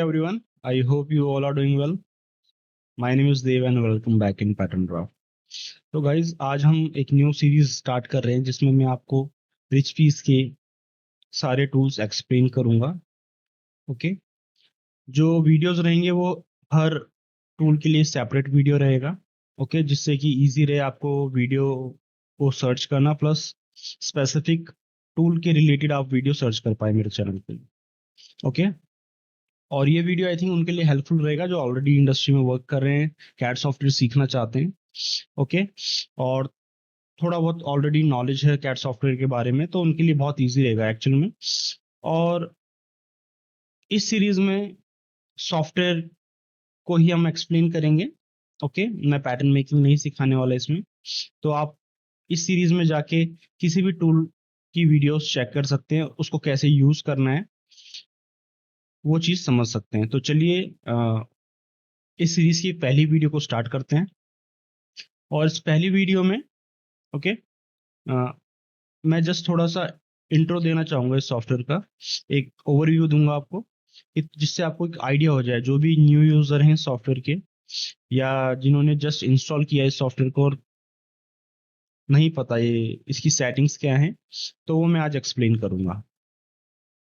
everyone. I hope you all are doing well. My name is Dev and welcome back in Pattern Draft. तो guys आज हम एक new series start कर रहे हैं जिसमें मैं आपको रिच पीस के सारे टूल्स एक्सप्लेन करूंगा. ओके. जो वीडियोस रहेंगे वो हर टूल के लिए सेपरेट वीडियो रहेगा. ओके, जिससे कि इजी रहे आपको वीडियो को सर्च करना, प्लस स्पेसिफिक टूल के रिलेटेड आप वीडियो सर्च कर पाए मेरे चैनल पे. ओके. और ये वीडियो आई थिंक उनके लिए हेल्पफुल रहेगा जो ऑलरेडी इंडस्ट्री में वर्क कर रहे हैं, कैट सॉफ्टवेयर सीखना चाहते हैं. ओके. और थोड़ा बहुत ऑलरेडी नॉलेज है कैट सॉफ्टवेयर के बारे में, तो उनके लिए बहुत इजी रहेगा एक्चुअल में. और इस सीरीज में सॉफ्टवेयर को ही हम एक्सप्लेन करेंगे. ओके. मैं पैटर्न मेकिंग नहीं सिखाने वाला इसमें. तो आप इस सीरीज में जाके किसी भी टूल की वीडियोस चेक कर सकते हैं, उसको कैसे यूज करना है वो चीज समझ सकते हैं. तो चलिए इस सीरीज की पहली वीडियो को स्टार्ट करते हैं. और इस पहली वीडियो में ओके मैं जस्ट थोड़ा सा इंट्रो देना चाहूंगा इस सॉफ्टवेयर का. एक ओवरव्यू दूंगा आपको जिससे आपको एक आइडिया हो जाए, जो भी न्यू यूजर हैं सॉफ्टवेयर के या जिन्होंने जस्ट इंस्टॉल किया है इस सॉफ्टवेयर को और नहीं पता ये इसकी सेटिंग्स क्या हैं, तो वो मैं आज एक्सप्लेन करूंगा.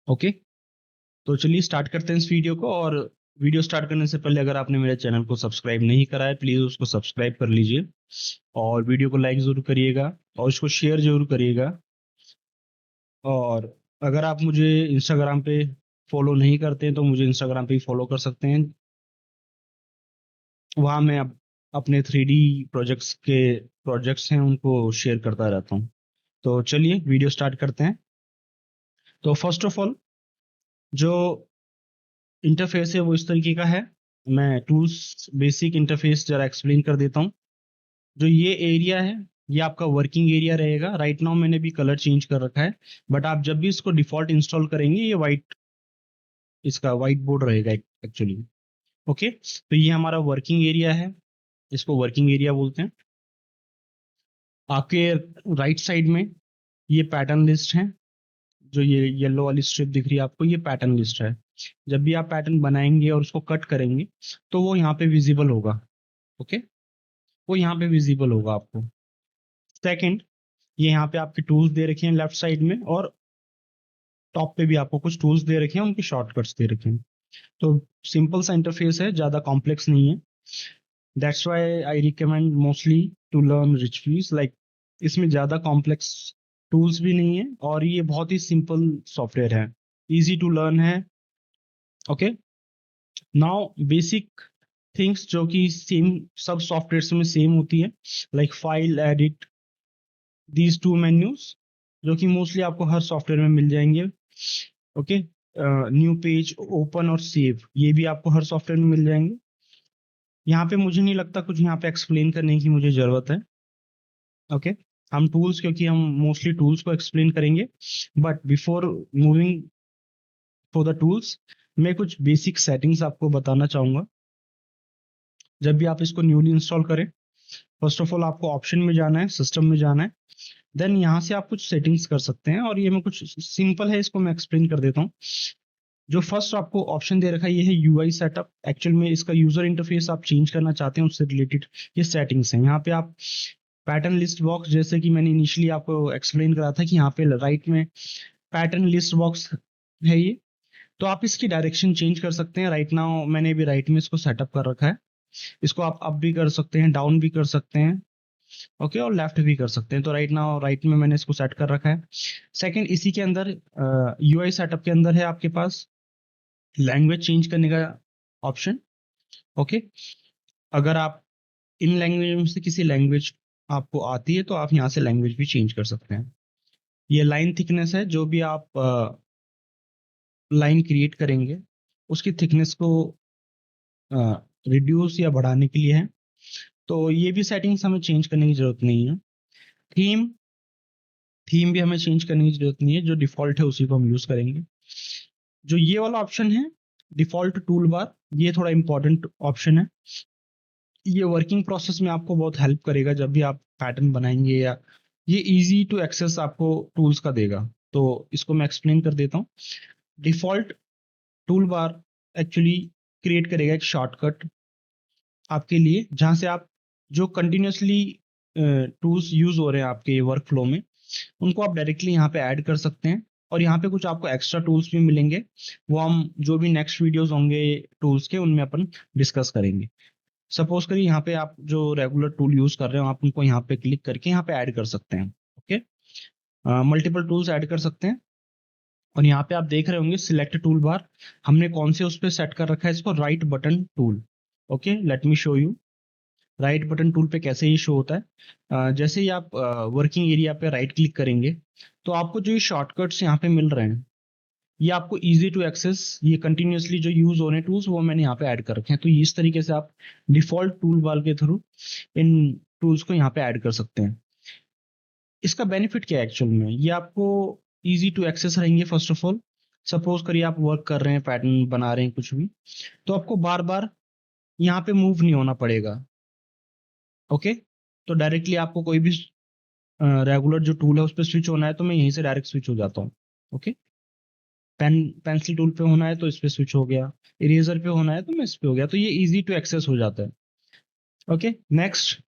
ओके. तो चलिए स्टार्ट करते हैं इस वीडियो को. और वीडियो स्टार्ट करने से पहले अगर आपने मेरे चैनल को सब्सक्राइब नहीं करा है, प्लीज उसको सब्सक्राइब कर लीजिए और वीडियो को लाइक जरूर करिएगा और इसको शेयर जरूर करिएगा. और अगर आप मुझे इंस्टाग्राम पे फॉलो नहीं करते हैं तो मुझे इंस्टाग्राम पे ही फॉलो कर सकते हैं. वहाँ मैं अपने 3D प्रोजेक्ट्स हैं उनको शेयर करता रहता हूँ. तो चलिए वीडियो स्टार्ट करते हैं. तो फर्स्ट ऑफ ऑल जो इंटरफेस है वो इस तरीके का है. मैं टूल्स बेसिक इंटरफेस जरा एक्सप्लेन कर देता हूँ. जो ये एरिया है ये आपका वर्किंग एरिया रहेगा. राइट नाउ मैंने भी कलर चेंज कर रखा है, बट आप जब भी इसको डिफॉल्ट इंस्टॉल करेंगे ये इसका वाइट बोर्ड रहेगा एक्चुअली. ओके. तो ये हमारा वर्किंग एरिया है, इसको वर्किंग एरिया बोलते हैं. आपके राइट साइड में ये पैटर्न लिस्ट है. जो ये येलो वाली स्ट्रिप दिख रही है आपको, ये पैटर्न लिस्ट है. जब भी आप पैटर्न बनाएंगे और उसको कट करेंगे तो वो यहाँ पे विजिबल होगा. ओके. वो यहाँ पे विजिबल होगा आपको. सेकंड, ये यहाँ पे आपके टूल्स दे रखे हैं लेफ्ट साइड में, और टॉप पे भी आपको कुछ टूल्स दे रखे हैं, उनके शॉर्टकट्स दे रखे हैं. तो सिंपल सा इंटरफेस है, ज्यादा कॉम्प्लेक्स नहीं है. That's why I recommend mostly to learn Richpeace. Like इसमें ज्यादा कॉम्प्लेक्स टूल्स भी नहीं है और ये बहुत ही सिंपल सॉफ्टवेयर है, इजी टू लर्न है. ओके. नाउ बेसिक थिंग्स जो कि सेम सब सॉफ्टवेयर में सेम होती है, like file, edit, these two menus जो कि मोस्टली आपको हर सॉफ्टवेयर में मिल जाएंगे. ओके. न्यू पेज, ओपन और सेव ये भी आपको हर सॉफ्टवेयर में मिल जाएंगे. यहाँ पे मुझे नहीं लगता कुछ यहाँ पे एक्सप्लेन करने की मुझे जरूरत है. ओके. हम टूल्स, क्योंकि हम मोस्टली टूल्स को एक्सप्लेन करेंगे, but before moving for the tools मैं कुछ बेसिक सेटिंग्स आपको बताना चाहूंगा. जब भी आप इसको न्यूली इंस्टॉल करें, फर्स्ट ऑफ ऑल आपको ऑप्शन में जाना है, सिस्टम में जाना है. देन यहाँ से आप कुछ सेटिंग्स कर सकते हैं और ये मैं कुछ सिंपल है, इसको मैं एक्सप्लेन कर देता हूँ. जो फर्स्ट आपको ऑप्शन दे रखा है ये है यूआई सेटअप. एक्चुअल में इसका यूजर इंटरफेस आप चेंज करना चाहते हैं, उससे रिलेटेड ये सेटिंग्स हैं. यहाँ पे आप पैटर्न लिस्ट बॉक्स, जैसे कि मैंने इनिशियली आपको एक्सप्लेन करा था कि यहाँ पे राइट में पैटर्न लिस्ट बॉक्स है ये, तो आप इसकी डायरेक्शन चेंज कर सकते हैं. राइट नाउ मैंने भी राइट में इसको सेटअप कर रखा है. इसको आप अप भी कर सकते हैं, डाउन भी कर सकते हैं. ओके. और लेफ्ट भी कर सकते हैं. तो राइट नाउ राइट में मैंने इसको सेट कर रखा है. सेकंड, इसी के अंदर यूआई सेटअप के अंदर है आपके पास लैंग्वेज चेंज करने का ऑप्शन. ओके. अगर आप इन लैंग्वेज में से किसी लैंग्वेज आपको आती है तो आप यहाँ से लैंग्वेज भी चेंज कर सकते हैं. ये लाइन थिकनेस है, जो भी आप लाइन क्रिएट करेंगे उसकी थिकनेस को रिड्यूस या बढ़ाने के लिए है. तो ये भी सेटिंग्स हमें चेंज करने की जरूरत नहीं है. थीम थीम भी हमें चेंज करने की जरूरत नहीं है, जो डिफॉल्ट है उसी को हम यूज करेंगे. जो ये वाला ऑप्शन है डिफॉल्ट टूल बार, ये थोड़ा इंपॉर्टेंट ऑप्शन है. ये वर्किंग प्रोसेस में आपको बहुत हेल्प करेगा जब भी आप पैटर्न बनाएंगे, या ये इजी टू एक्सेस आपको टूल्स का देगा. तो इसको मैं एक्सप्लेन कर देता हूँ. Default tool bar actually create करेगा एक शॉर्टकट आपके लिए, जहां से आप जो कंटिन्यूसली टूल्स यूज हो रहे हैं आपके वर्क फ्लो में, उनको आप डायरेक्टली यहाँ पे ऐड कर सकते हैं। और यहाँ पे कुछ आपको एक्स्ट्रा टूल्स भी मिलेंगे, वो हम जो भी नेक्स्ट वीडियोस होंगे टूल्स के, उनमें अपन डिस्कस करेंगे। सपोज करिए यहाँ पे आप जो रेगुलर टूल यूज कर रहे हो, आप उनको यहाँ पे क्लिक करके यहाँ पे ऐड कर सकते हैं। ओके, मल्टीपल टूल्स ऐड कर सकते हैं। और यहाँ पे आप देख रहे होंगे सिलेक्ट टूल बार, हमने कौन से उस पर सेट कर रखा है इसको, right button tool. Okay, let me show you right button tool पे कैसे ये शो होता है। जैसे ही आप वर्किंग एरिया पे राइट क्लिक करेंगे, तो आपको जो ये शॉर्टकट्स यहाँ पे मिल रहे हैं, ये आपको इजी टू एक्सेस, ये कंटिन्यूसली जो यूज हो रहे हैं टूल्स, वो मैंने यहाँ पे ऐड कर रखे हैं। तो इस तरीके से आप डिफॉल्ट टूल बार के थ्रू इन टूल्स को यहाँ पे ऐड कर सकते हैं। इसका बेनिफिट क्या है एक्चुअल में, ये आपको इजी टू एक्सेस रहेंगे। फर्स्ट ऑफ ऑल, सपोज करिए आप वर्क कर रहे हैं, पैटर्न बना रहे हैं कुछ भी, तो आपको बार बार यहाँ पे मूव नहीं होना पड़ेगा। ओके, तो डायरेक्टली आपको कोई भी रेगुलर जो टूल है उस पर स्विच होना है, तो मैं यहीं से डायरेक्ट स्विच हो जाता हूँ। ओके, पेंसिल टूल पे होना है तो इस पे स्विच हो गया, इरेजर पे होना है तो मैं इस पे हो गया, तो ये इजी टू एक्सेस हो जाता है। Okay, next,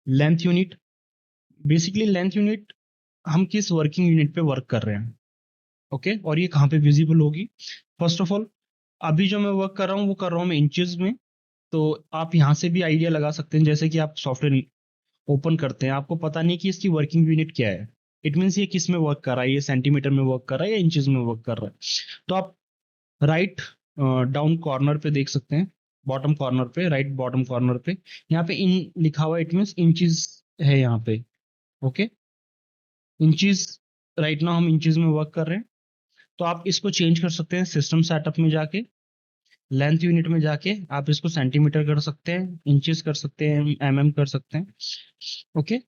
length unit. Basically length unit, हम किस वर्किंग यूनिट पे वर्क कर रहे हैं। ओके, और ये कहाँ पे विजिबल होगी। फर्स्ट ऑफ ऑल, अभी जो मैं वर्क कर रहा हूँ वो कर रहा हूँ मैं इंचेस में, तो आप यहाँ से भी आइडिया लगा सकते हैं। जैसे कि आप सॉफ्टवेयर ओपन करते हैं, आपको पता नहीं कि इसकी वर्किंग यूनिट क्या है, इट मीन्स ये किस में वर्क कर रहा है, ये सेंटीमीटर में वर्क कर रहा है या इंचेस में वर्क कर रहा है। तो आप राइट डाउन कॉर्नर पे देख सकते हैं, बॉटम कॉर्नर पे, राइट बॉटम कॉर्नर पे यहाँ पे इन लिखा हुआ है, इट मीन्स इंचेस है यहाँ पे। ओके, इंचेस, राइट नाउ हम इंचेस में वर्क कर रहे हैं, तो आप इसको चेंज कर सकते हैं सिस्टम सेटअप में जाके, लेंथ यूनिट में जाके आप इसको सेंटीमीटर कर सकते हैं, इंचेस कर सकते हैं, एमएम कर सकते हैं। ओके,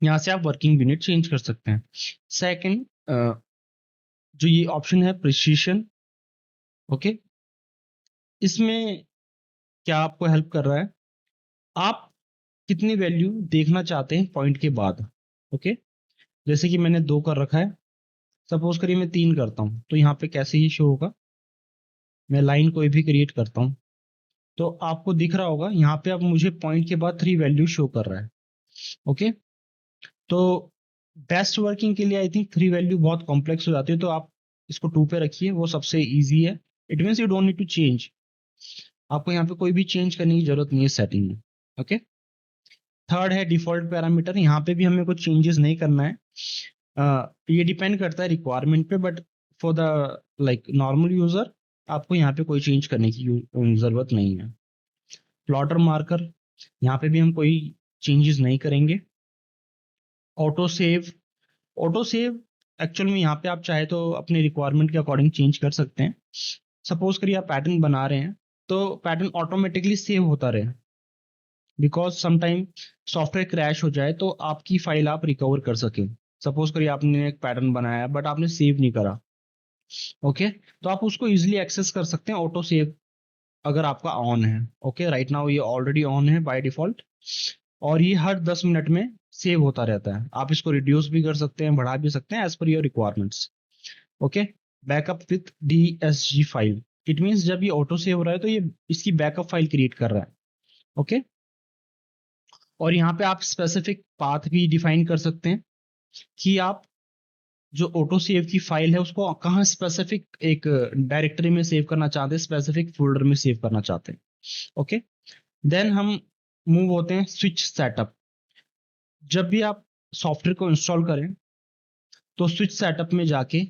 यहाँ से आप वर्किंग यूनिट चेंज कर सकते हैं। सेकंड, जो ये ऑप्शन है प्रिसीशन। ओके, इसमें क्या आपको हेल्प कर रहा है, आप कितनी वैल्यू देखना चाहते हैं पॉइंट के बाद। ओके, जैसे कि मैंने 2 कर रखा है, सपोज करिए मैं 3 करता हूँ, तो यहाँ पे कैसे ही शो होगा, मैं लाइन कोई भी क्रिएट करता हूँ, तो आपको दिख रहा होगा यहाँ पे अब मुझे पॉइंट के बाद 3 वैल्यू शो कर रहा है। ओके, तो बेस्ट वर्किंग के लिए आई थिंक 3 वैल्यू बहुत कॉम्प्लेक्स हो जाती है, तो आप इसको 2 पे रखिए, वो सबसे ईजी है। It means you don't need to change, आपको यहाँ पे कोई भी चेंज करने की जरूरत नहीं है सेटिंग में। ओके, थर्ड है डिफॉल्ट पैरामीटर, यहाँ पे भी हमें कुछ चेंजेस नहीं करना है। ये डिपेंड करता है रिक्वायरमेंट पे, but for the like normal user आपको यहाँ पे कोई चेंज करने की जरूरत नहीं है। प्लॉटर मार्कर, यहाँ पे भी हम कोई चेंजेस नहीं करेंगे। Auto save, auto save actual में यहाँ पे आप चाहे तो अपने रिक्वायरमेंट के अकॉर्डिंग चेंज कर सकते हैं। सपोज करिए आप पैटर्न बना रहे हैं, तो पैटर्न ऑटोमेटिकली सेव होता रहे, बिकॉज समटाइम सॉफ्टवेयर क्रैश हो जाए तो आपकी फाइल आप रिकवर कर सके। सपोज करिए आपने एक पैटर्न बनाया बट आपने सेव नहीं करा। ओके, तो आप उसको इजिली एक्सेस कर सकते हैं ऑटो सेव, अगर आपका ऑन है। ओके, राइट नाउ ये ऑलरेडी ऑन है बाय डिफॉल्ट, और ये हर 10 मिनट में सेव होता रहता है। आप इसको रिड्यूस भी कर सकते हैं, बढ़ा भी सकते हैं as per your requirements. Okay, backup with DSG file, it means जब ये ऑटो सेव हो रहा है तो ये इसकी बैकअप फाइल क्रिएट कर रहा है। ओके, और यहाँ पे आप स्पेसिफिक पाथ भी डिफाइन कर सकते हैं कि आप जो ऑटो सेव की फाइल है उसको कहाँ स्पेसिफिक एक डायरेक्टरी में सेव करना चाहते हैं, स्पेसिफिक फोल्डर में सेव करना चाहते हैं। ओके, देन हम मूव होते हैं स्विच सेटअप। जब भी आप सॉफ्टवेयर को इंस्टॉल करें, तो स्विच सेटअप में जाके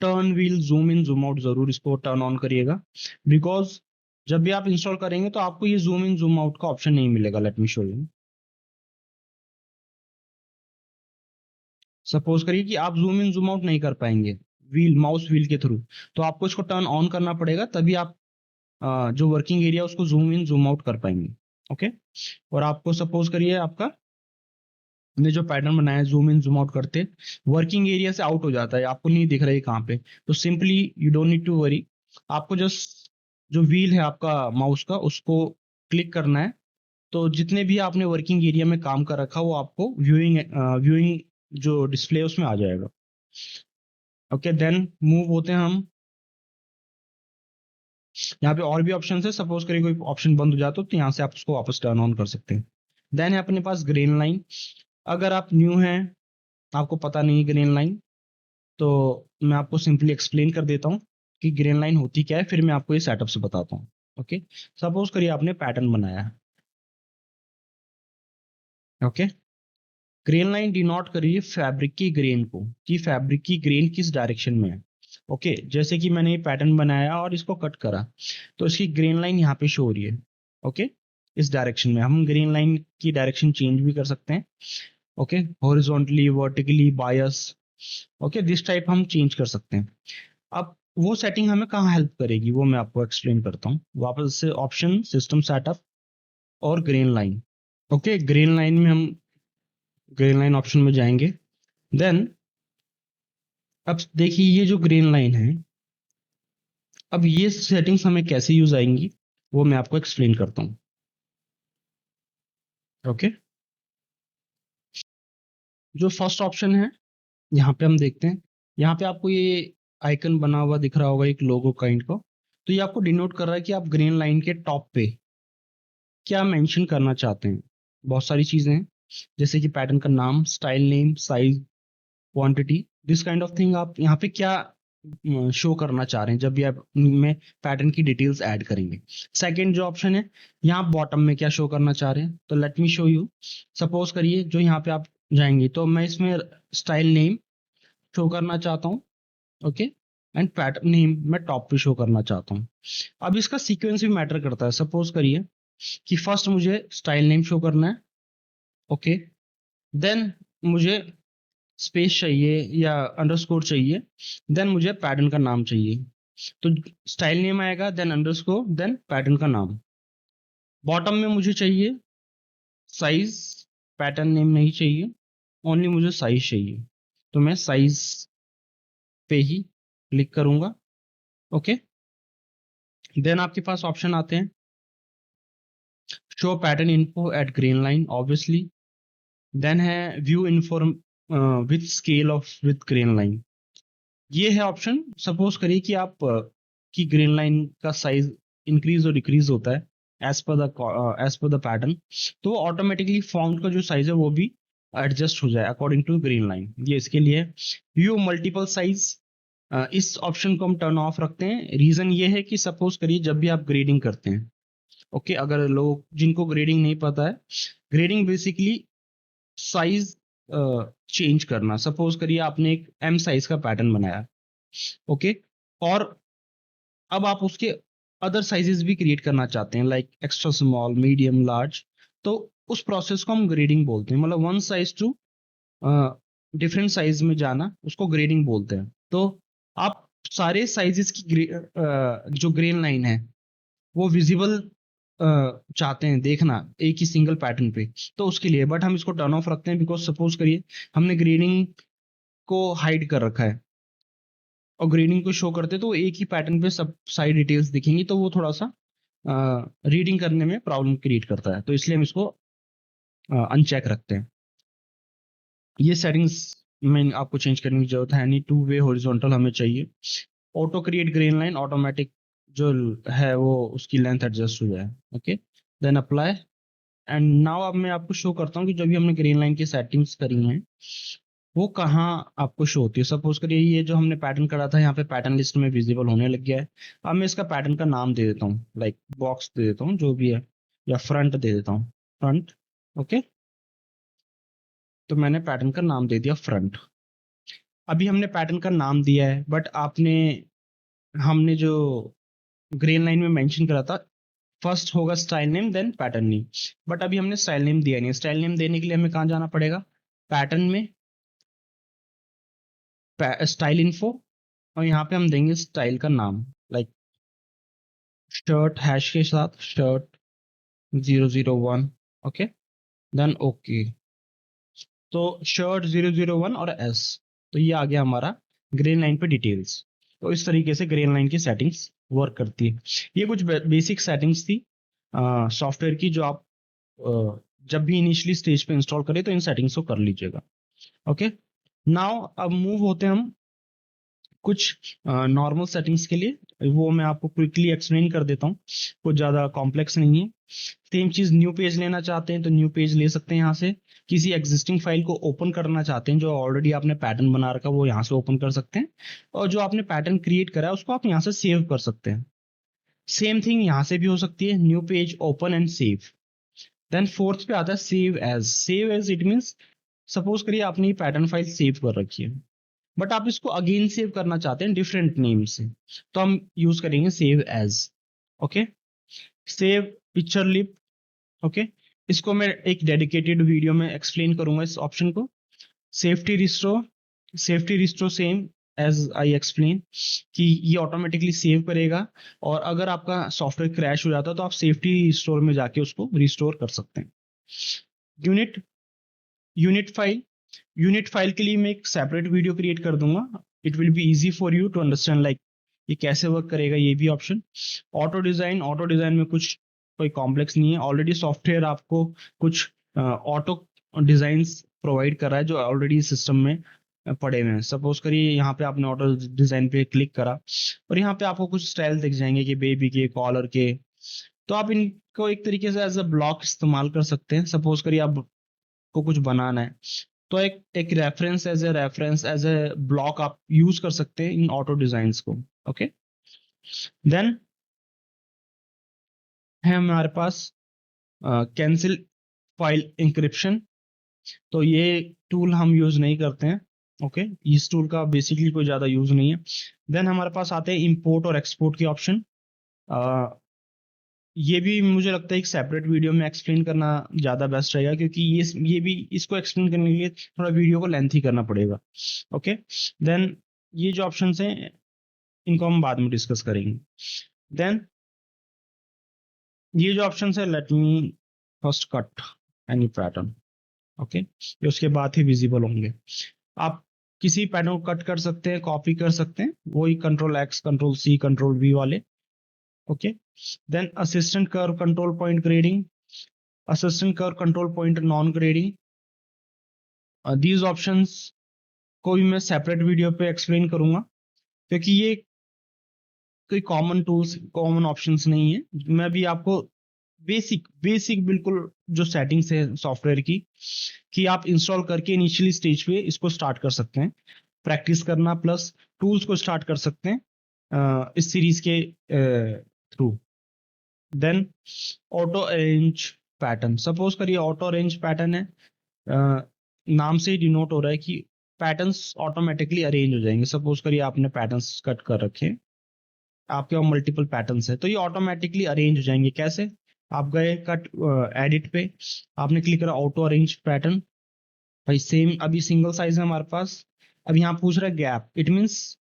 turn wheel zoom in zoom out जरूर इसको टर्न ऑन करिएगा, बिकॉज जब भी आप इंस्टॉल करेंगे तो आपको ये जूम इन जूम आउट का ऑप्शन नहीं मिलेगा। Let me show you. Suppose करिए कि आप जूम इन जूम आउट नहीं कर पाएंगे व्हील, माउस व्हील के थ्रू, तो आपको इसको टर्न ऑन करना पड़ेगा, तभी आप जो वर्किंग एरिया उसको जूम इन जूम आउट कर पाएंगे। ओके, और आपको सपोज करिए आपका ने जो पैटर्न बनाया है, जूम इन जूम आउट करते वर्किंग एरिया से आउट हो जाता है, आपको नहीं दिख रहा है कहाँ पे, तो simply you don't need to worry, आपको जस्ट जो व्हील है आपका माउस का उसको क्लिक करना है, तो जितने भी आपने वर्किंग एरिया में काम कर रखा वो आपको व्यूइंग व्यूइंग जो डिस्प्ले है उसमें आ जाएगा। ओके, देन मूव होते हैं हम यहाँ पे और भी ऑप्शन है, सपोज करिए कोई ऑप्शन बंद हो जाता तो यहाँ से आप उसको वापस टर्न ऑन कर सकते हैं। देन है अपने पास ग्रीन लाइन। अगर आप न्यू हैं, आपको पता नहीं ग्रीन लाइन, तो मैं आपको सिंपली एक्सप्लेन कर देता हूँ कि ग्रीन लाइन होती क्या है, फिर मैं आपको ये सेटअप से बताता हूँ। ओके, सपोज करिए आपने पैटर्न बनाया है। ओके, ग्रेन लाइन डिनोट करिए फैब्रिक की ग्रेन को, कि फैब्रिक की ग्रेन किस डायरेक्शन में है। ओके, जैसे कि मैंने ये पैटर्न बनाया और इसको कट करा, तो इसकी ग्रेन लाइन यहाँ पे शो हो रही है। ओके, इस डायरेक्शन में हम ग्रेन लाइन की डायरेक्शन चेंज भी कर सकते हैं। Okay, horizontally, vertically, bias. Okay, this type हम चेंज कर सकते हैं। अब वो सेटिंग हमें कहाँ हेल्प करेगी वो मैं आपको एक्सप्लेन करता हूँ। वापस से ऑप्शन, सिस्टम सेटअप और grain line. Okay, grain line में हम ग्रेन लाइन ऑप्शन में जाएंगे। देन अब देखिए ये जो ग्रीन लाइन है, अब ये सेटिंग्स हमें कैसे यूज आएंगी वो मैं आपको एक्सप्लेन करता हूँ। ओके, जो फर्स्ट ऑप्शन है यहाँ पे हम देखते हैं, यहाँ पे आपको ये आइकन बना हुआ दिख रहा होगा एक लोगो काइंड का। तो ये आपको डिनोट कर रहा है कि आप ग्रीन लाइन के टॉप पे क्या मेंशन करना चाहते हैं। बहुत सारी चीजें हैं, जैसे कि पैटर्न का नाम, style name, size, quantity, this kind of thing. आप यहाँ पे क्या शो करना चाह रहे हैं जब भी आप में पैटर्न की डिटेल्स ऐड करेंगे। सेकंड जो ऑप्शन है, यहाँ बॉटम में क्या शो करना चाह रहे हैं, तो let me show you. Suppose करिए जो यहाँ पे आप जाएंगे, तो मैं इसमें स्टाइल नेम शो करना चाहता हूँ। ओके, एंड पैटर्न नेम मैं टॉप पे शो करना चाहता हूँ। अब इसका सीक्वेंस भी मैटर करता है। सपोज करिए कि फर्स्ट मुझे स्टाइल नेम शो करना है। ओके, देन मुझे स्पेस चाहिए या अंडरस्कोर चाहिए, देन मुझे पैटर्न का नाम चाहिए। तो स्टाइल नेम आएगा, देन अंडरस्कोर, देन पैटर्न का नाम। बॉटम में मुझे चाहिए साइज, पैटर्न नेम नहीं चाहिए, ओनली मुझे साइज चाहिए, तो मैं साइज पे ही क्लिक करूंगा। ओके, देन आपके पास ऑप्शन आते हैं, show pattern info at green line obviously, then है view inform with scale of with green line. ये है ऑप्शन। सपोज करिए कि आप की ग्रीन लाइन का साइज इंक्रीज और डिक्रीज होता है एज पर द पैटर्न, तो ऑटोमेटिकली फॉन्ट का जो साइज है वो भी एडजस्ट हो जाए अकॉर्डिंग टू ग्रीन लाइन। ये इसके लिए व्यू मल्टीपल साइज, इस ऑप्शन को हम टर्न ऑफ रखते हैं। रीजन ये है कि सपोज करिए जब भी आप ग्रेडिंग करते हैं, ओके, अगर लोग जिनको ग्रेडिंग नहीं पता है, ग्रेडिंग बेसिकली साइज चेंज करना। सपोज करिए आपने एक एम साइज का पैटर्न बनाया, ओके, और अब आप उसके अदर साइजेस भी क्रिएट करना चाहते हैं, like extra small, medium, large. तो उस प्रोसेस को हम ग्रेडिंग बोलते हैं, मतलब one size to different size में जाना, उसको ग्रेडिंग बोलते हैं। तो आप सारे साइजेस की जो ग्रेन लाइन है वो विजिबल चाहते हैं देखना एक ही सिंगल पैटर्न पे, तो उसके लिए बट हम इसको टर्न ऑफ रखते हैं, बिकॉज सपोज करिए हमने ग्रेडिंग को हाइड कर रखा है और ग्रेडिंग को शो करते तो एक ही पैटर्न पे सब सारी डिटेल्स दिखेंगी, तो वो थोड़ा सा रीडिंग करने में प्रॉब्लम क्रिएट करता है, तो इसलिए हम इसको अनचेक रखते हैं। ये सेटिंग्स में आपको चेंज करने की जरूरत है नहीं। टू वे हॉरिजॉन्टल हमें चाहिए। Auto create grain line, automatic जो है वो उसकी लेंथ एडजस्ट हो जाए। Okay, then apply, and now अब मैं आपको शो करता हूँ कि जो भी हमने ग्रीन लाइन की सेटिंग्स करी हैं वो कहाँ आपको शो होती है। सपोज करिए ये जो हमने पैटर्न करा था यहाँ पे पैटर्न लिस्ट में विजिबल होने लग गया है। अब मैं इसका पैटर्न का नाम दे देता हूँ, लाइक बॉक्स दे देता हूँ जो भी है, या फ्रंट दे देता हूँ, फ्रंट। ओके, तो मैंने पैटर्न का नाम दे दिया फ्रंट। अभी हमने पैटर्न का नाम दिया है, बट आपने हमने जो ग्रीन लाइन में मेंशन करा था, फर्स्ट होगा style name then pattern name, but अभी हमने स्टाइल नेम दिया नहीं। स्टाइल नेम देने के लिए हमें कहाँ जाना पड़ेगा, पैटर्न में, स्टाइल इन्फो, और यहाँ पे हम देंगे स्टाइल का नाम, लाइक शर्ट हैश के साथ शर्ट 001। ओके, देन ओके, तो शर्ट 001 और एस, तो ये आ गया हमारा ग्रीन लाइन पे डिटेल्स। तो इस तरीके से ग्रीन लाइन की सेटिंग्स वर्क करती है। ये कुछ बेसिक सेटिंग्स थी सॉफ्टवेयर की, जो आप जब भी इनिशियली स्टेज पे इंस्टॉल करें तो इन सेटिंग्स को कर लीजिएगा। ओके, नाउ अब मूव होते हैं हम कुछ नॉर्मल सेटिंग्स के लिए, वो मैं आपको क्विकली एक्सप्लेन कर देता हूँ, कुछ ज़्यादा कॉम्प्लेक्स नहीं है। सेम चीज़ न्यू पेज लेना चाहते हैं तो न्यू पेज ले सकते हैं यहाँ से। किसी एग्जिस्टिंग फाइल को ओपन करना चाहते हैं जो ऑलरेडी आपने पैटर्न बना रखा है, वो यहाँ से ओपन कर सकते हैं। और जो आपने पैटर्न क्रिएट करा है उसको आप यहाँ से सेव कर सकते हैं। सेम थिंग यहाँ से भी हो सकती है, new page open and save. Then fourth पे आता है save as. Save as it means suppose करिए आपने ये पैटर्न फाइल सेव कर रखी है, बट आप इसको अगेन सेव करना चाहते हैं डिफरेंट नेम से, तो हम यूज करेंगे save as. Okay, save picture lip. Okay, इसको मैं एक डेडिकेटेड वीडियो में एक्सप्लेन करूंगा इस ऑप्शन को। Safety restore, safety restore same as I explain कि ये ऑटोमेटिकली सेव करेगा, और अगर आपका सॉफ्टवेयर क्रैश हो जाता है तो आप सेफ्टी रिस्टोर में जाके उसको रिस्टोर कर सकते हैं। Unit, unit file, unit file के लिए मैं एक सेपरेट वीडियो क्रिएट कर दूंगा। It will be easy for you to understand like ये कैसे वर्क करेगा ये भी option. Auto design, auto design में कुछ कोई कॉम्प्लेक्स नहीं है, ऑलरेडी सॉफ्टवेयर आपको कुछ ऑटो डिजाइन्स प्रोवाइड कर रहा है जो ऑलरेडी सिस्टम में पड़े हुए हैं। सपोज करिए यहाँ पे आपने ऑटो डिजाइन पे क्लिक करा और यहाँ पे आपको कुछ स्टाइल दिख जाएंगे कि बेबी के, कॉलर के, तो आप इनको एक तरीके से एज अ ब्लॉक इस्तेमाल कर सकते हैं। सपोज करिए आपको कुछ बनाना है तो एक एक रेफरेंस एज ए ब्लॉक आप यूज कर सकते हैं इन ऑटो डिजाइन्स को। ओके, देन है हमारे पास कैंसिल फाइल इंक्रिप्शन। तो ये टूल हम यूज नहीं करते हैं। ओके, इस टूल का बेसिकली कोई ज्यादा यूज नहीं है। देन हमारे पास आते हैं इंपोर्ट और एक्सपोर्ट के ऑप्शन। ये भी मुझे लगता है एक सेपरेट वीडियो में एक्सप्लेन करना ज्यादा बेस्ट रहेगा, क्योंकि ये भी इसको एक्सप्लेन करने के लिए थोड़ा वीडियो को लेंथी करना पड़ेगा। ओके, देन ये जो ऑप्शन हैं इनको हम बाद में डिस्कस करेंगे। देन ये जो ऑप्शन है, let me first cut any pattern. Okay, ये उसके बाद ही विजिबल होंगे। आप किसी पैटर्न को कट कर सकते हैं, कॉपी कर सकते हैं, वही control X, control C, control V वाले। Okay, then assistant curve, control point grading, assistant curve, control point non grading. These options को भी मैं सेपरेट वीडियो पे एक्सप्लेन करूंगा, क्योंकि ये कोई कॉमन टूल्स, कॉमन ऑप्शंस नहीं है। मैं भी आपको बेसिक बेसिक बिल्कुल जो सेटिंग्स है सॉफ्टवेयर की, कि आप इंस्टॉल करके इनिशियली स्टेज पे इसको स्टार्ट कर सकते हैं प्रैक्टिस करना, प्लस टूल्स को स्टार्ट कर सकते हैं इस सीरीज के through. Then auto arrange pattern. Suppose करिए ऑटो अरेंज पैटर्न है, नाम से ही डिनोट हो रहा है कि पैटर्न्स ऑटोमेटिकली अरेंज हो जाएंगे। सपोज करिए आपने पैटर्न्स कट कर रखे, आपके पास मल्टीपल पैटर्न्स है, तो ये ऑटोमेटिकली अरेंज हो जाएंगे। कैसे? आप गए कट एडिट पे, आपने क्लिक करा ऑटो अरेंज पैटर्न, भाई सेम अभी सिंगल साइज है हमारे पास। अब यहाँ पूछ रहा है गैप, इट मीन्स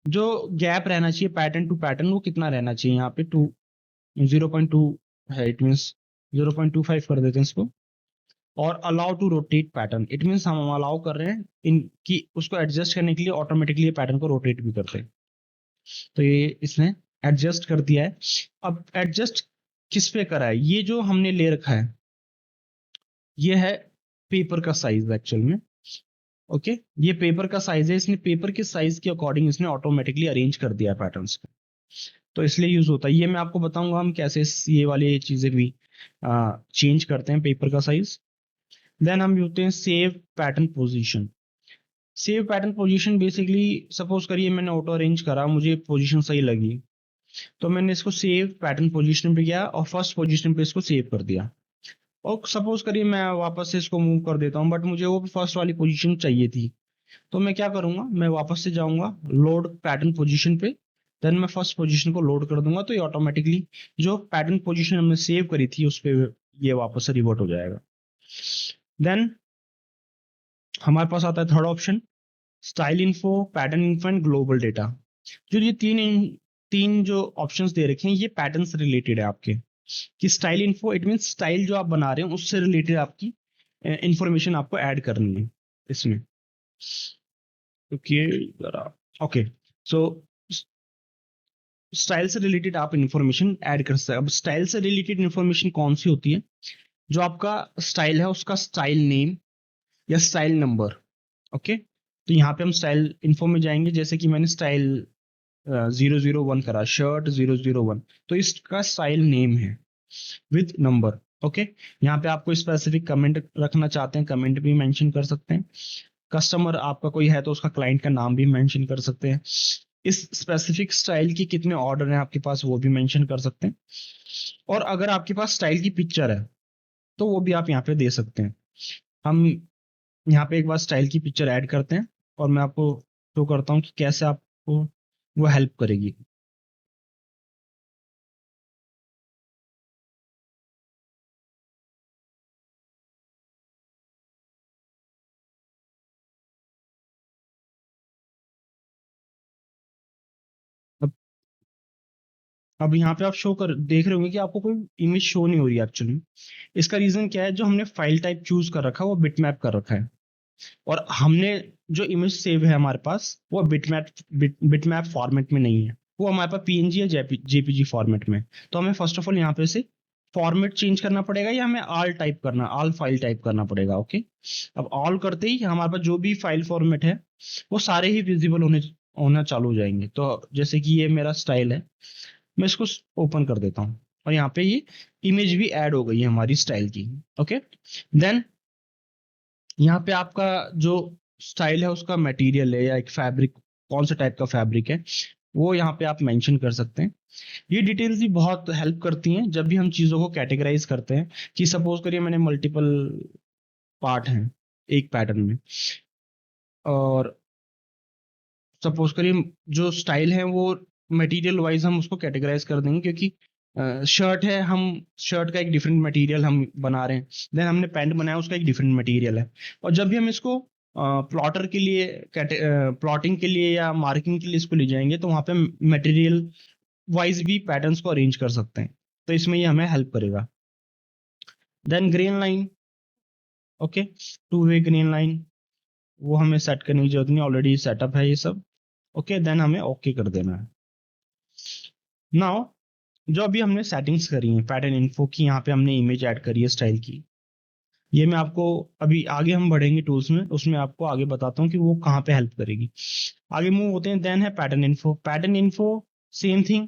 जो गैप रहना चाहिए पैटर्न टू पैटर्न वो कितना रहना चाहिए। यहाँ पे 0.2 है, इट मीन्स 0.25 कर देते हैं इसको। और allow to rotate pattern, it means हम अलाउ कर रहे हैं इनकी उसको एडजस्ट करने के लिए, ऑटोमेटिकली पैटर्न को रोटेट भी करते हैं। तो ये इसने एडजस्ट कर दिया है। अब एडजस्ट किस पे करा है? ये जो हमने ले रखा है ये है पेपर का साइज एक्चुअल में। ओके, ये पेपर का साइज है, इसने पेपर के साइज के अकॉर्डिंग इसने ऑटोमेटिकली अरेंज कर दिया पैटर्न्स को, तो इसलिए यूज होता है। ये मैं आपको बताऊंगा हम कैसे ये वाली चीजें भी चेंज करते हैं पेपर का साइज। देन हम यूजते हैं save pattern position. Save pattern position basically suppose करिए मैंने ऑटो अरेंज करा, मुझे पोजीशन सही लगी, तो मैंने इसको सेव पैटर्न पोजीशन पे गया और फर्स्ट पोजीशन पे इसको सेव कर दिया। और सपोज करिए मैं वापस से इसको मूव कर देता हूँ, बट मुझे वो फर्स्ट वाली पोजीशन चाहिए थी, तो मैं क्या करूंगा, मैं वापस से जाऊंगा लोड पैटर्न पोजीशन पे, देन मैं फर्स्ट पोजीशन को लोड कर दूंगा, तो ये ऑटोमेटिकली जो पैटर्न पोजीशन हमने सेव करी थी उस पर ये वापस से रिवर्ट हो जाएगा। देन हमारे पास आता है third option, style info, pattern info and global data. जो ये तीन जो ऑप्शंस दे रखे हैं ये पैटर्न से रिलेटेड है आपके। कि style info it mean style जो आप बना रहे हैं उससे रिलेटेड आपकी इंफॉर्मेशन आपको ऐड करनी है इसमें। ओके, सो स्टाइल से रिलेटेड आप इंफॉर्मेशन ऐड कर सकते हैं। अब स्टाइल से रिलेटेड इंफॉर्मेशन कौन सी होती है? जो आपका स्टाइल है उसका स्टाइल नेम या स्टाइल नंबर। ओके, तो यहाँ पे हम स्टाइल इन्फो में जाएंगे, जैसे कि मैंने स्टाइल 001 करा, शर्ट 001, तो इसका स्टाइल नेम है विथ नंबर। ओके, यहाँ पे आपको स्पेसिफिक कमेंट रखना चाहते हैं, कमेंट भी मेंशन कर सकते हैं। कस्टमर आपका कोई है तो उसका क्लाइंट का नाम भी मेंशन कर सकते हैं। इस स्पेसिफिक स्टाइल की कितने ऑर्डर हैं आपके पास वो भी मेंशन कर सकते हैं। और अगर आपके पास स्टाइल की पिक्चर है तो वो भी आप यहाँ पे दे सकते हैं। हम यहाँ पे एक बार स्टाइल की पिक्चर ऐड करते हैं और मैं आपको शो करता हूँ कि कैसे आपको वो हेल्प करेगी। अब अब यहाँ पे आप शो कर देख रहे होंगे कि आपको कोई इमेज शो नहीं हो रही एक्चुअली। इसका रीजन क्या है, जो हमने फाइल टाइप चूज कर रखा है वो बिटमैप कर रखा है, और हमने जो इमेज सेव है हमारे पास वो बिटमैप फॉर्मेट में नहीं है, वो हमारे पास पीएनजी या जेपीजी फॉर्मेट में। तो हमें फर्स्ट ऑफ ऑल यहाँ पे से फॉर्मेट चेंज करना पड़ेगा, या हमें ऑल फाइल टाइप करना पड़ेगा। ओके, अब ऑल करते ही हमारे पास जो भी फाइल फॉर्मेट है वो सारे ही विजिबल होना चालू हो जाएंगे। तो जैसे कि ये मेरा स्टाइल है, मैं इसको ओपन कर देता हूँ और यहाँ पे ये इमेज भी ऐड हो गई है हमारी स्टाइल की। ओके, देन यहाँ पे आपका जो स्टाइल है उसका मटेरियल है या एक फैब्रिक, कौन सा टाइप का फैब्रिक है वो यहाँ पे आप मेंशन कर सकते हैं। ये डिटेल्स भी बहुत हेल्प करती हैं जब भी हम चीज़ों को कैटेगराइज करते हैं। कि सपोज करिए मैंने मल्टीपल पार्ट हैं एक पैटर्न में, और सपोज करिए जो स्टाइल है वो मटेरियल वाइज हम उसको कैटेगराइज कर देंगे, क्योंकि शर्ट है, हम शर्ट का एक डिफरेंट मटेरियल हम बना रहे हैं, देन हमने पैंट बनाया उसका एक डिफरेंट मटेरियल है। और जब भी हम इसको प्लॉटर के लिए, प्लॉटिंग के लिए या मार्किंग के लिए इसको ले जाएंगे तो वहाँ पे मटेरियल वाइज भी पैटर्न्स को अरेंज कर सकते हैं, तो इसमें ये हमें हेल्प करेगा। Then grain line, okay, two way grain line, वो हमें सेट करने की जरूरत नहीं, ऑलरेडी सेटअप है ये सब। ओके, देन हमें ओके कर देना है। नाउ जो अभी हमने सेटिंग्स करी हैं पैटर्न इन्फो की, यहाँ पे हमने इमेज ऐड करी है स्टाइल की, ये मैं आपको अभी आगे हम बढ़ेंगे टूल्स में उसमें आपको आगे बताता हूँ कि वो कहाँ पे हेल्प करेगी। आगे मूव होते हैं, देन है pattern info. Pattern info same thing,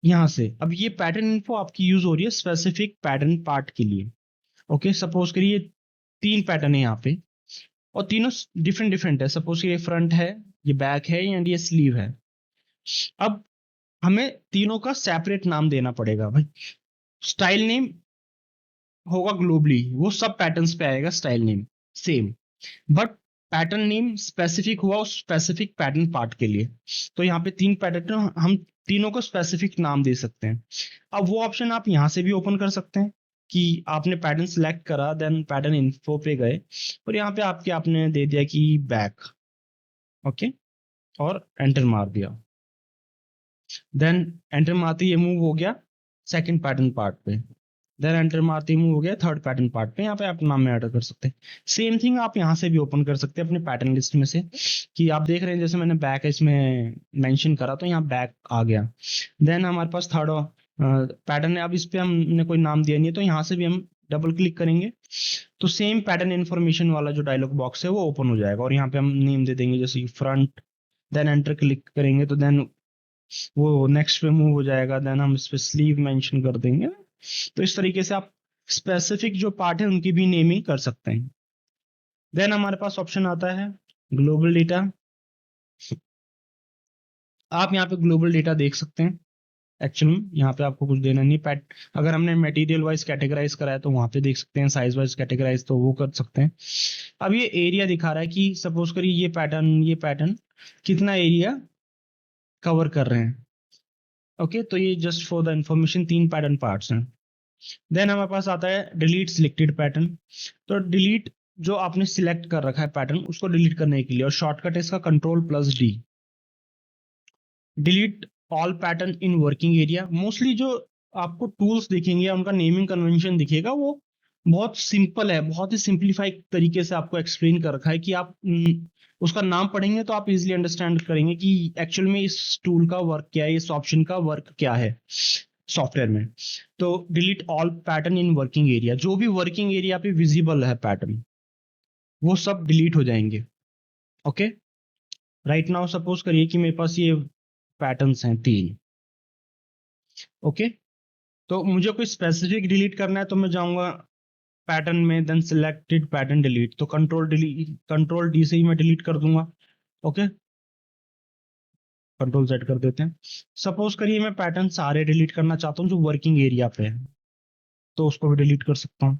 यहाँ से अब ये पैटर्न इन्फो आपकी यूज हो रही है स्पेसिफिक पैटर्न पार्ट के लिए। ओके, सपोज करिए 3 पैटर्न है यहाँ पे और तीनों डिफरेंट डिफरेंट है। सपोज ये फ्रंट है, ये बैक है एंड ये स्लीव है। अब हमें तीनों का सेपरेट नाम देना पड़ेगा भाई। स्टाइल नेम होगा ग्लोबली, वो सब पैटर्न्स पे आएगा style name same, but pattern name specific हुआ उस स्पेसिफिक पैटर्न पार्ट के लिए। तो यहाँ पे 3 पैटर्न, हम तीनों को स्पेसिफिक नाम दे सकते हैं। अब वो ऑप्शन आप यहाँ से भी ओपन कर सकते हैं कि आपने पैटर्न सिलेक्ट करा, देन पैटर्न इन्फो पे गए और यहाँ पे आपने दे दिया कि बैक। ओके, और एंटर मार दिया, देन एंटर मारते ये मूव हो गया सेकंड पैटर्न पार्ट पे, देन एंटर मारते ही मूव हो गया थर्ड पैटर्न पार्ट पे। यहाँ पे आप नाम में ऐड कर सकते हैं। सेम थिंग आप यहाँ से भी ओपन कर सकते हैं अपने पैटर्न लिस्ट में से, कि आप देख रहे हैं जैसे मैंने बैक इसमें मेंशन करा तो यहाँ बैक आ गया। देन हमारे पास थर्ड पैटर्न है, अब इस पे हमने कोई नाम दिया नहीं है तो यहाँ से भी हम डबल क्लिक करेंगे तो सेम पैटर्न इन्फॉर्मेशन वाला जो डायलॉग बॉक्स है वो ओपन हो जाएगा, और यहाँ पे हम नेम दे देंगे जैसे फ्रंट, देन एंटर क्लिक करेंगे तो देन वो नेक्स्ट पे मूव हो जाएगा, देन हम इस पे स्लीव मेंशन कर देंगे। तो इस तरीके से आप स्पेसिफिक जो पार्ट है उनकी भी नेमिंग कर सकते हैं। देन हमारे पास ऑप्शन आता है ग्लोबल डेटा। आप यहाँ पे ग्लोबल डेटा देख सकते हैं। एक्चुअली यहाँ पे आपको कुछ देना नहीं, पैट अगर हमने मटेरियल वाइज कैटेगराइज करा है तो वहां पे देख सकते हैं, साइज वाइज कैटेगराइज तो वो कर सकते हैं। अब ये एरिया दिखा रहा है कि सपोज करिए ये पैटर्न कितना एरिया कवर कर रहे हैं। ओके, तो ये just for the information 3 pattern parts हैं। देन हमारे पास आता है डिलीट सिलेक्टेड पैटर्न। तो डिलीट जो आपने सिलेक्ट कर रखा है पैटर्न उसको डिलीट करने के लिए, और शॉर्टकट है इसका control D. Delete all pattern in working area. Mostly जो आपको टूल्स दिखेंगे या उनका नेमिंग कन्वेंशन दिखेगा वो बहुत सिंपल है, बहुत ही सिंप्लीफाइड तरीके से आपको एक्सप्लेन कर रखा है कि आप उसका नाम पढ़ेंगे तो आप इजीली अंडरस्टैंड करेंगे कि एक्चुअल में इस टूल का वर्क क्या है, इस ऑप्शन का वर्क क्या है सॉफ्टवेयर में। तो delete all pattern in working area, जो भी वर्किंग एरिया पे विजिबल है पैटर्न वो सब डिलीट हो जाएंगे। ओके, राइट नाउ सपोज करिए कि मेरे पास ये पैटर्न्स हैं 3। ओके, तो मुझे कोई स्पेसिफिक डिलीट करना है तो मैं जाऊंगा पैटर्न में, देन सिलेक्टेड पैटर्न डिलीट, तो कंट्रोल डी से ही मैं डिलीट कर दूंगा। ओके, कंट्रोल जेड कर देते हैं। सपोज करिए मैं पैटर्न सारे डिलीट करना चाहता हूँ जो वर्किंग एरिया पे है, तो उसको भी डिलीट कर सकता हूँ।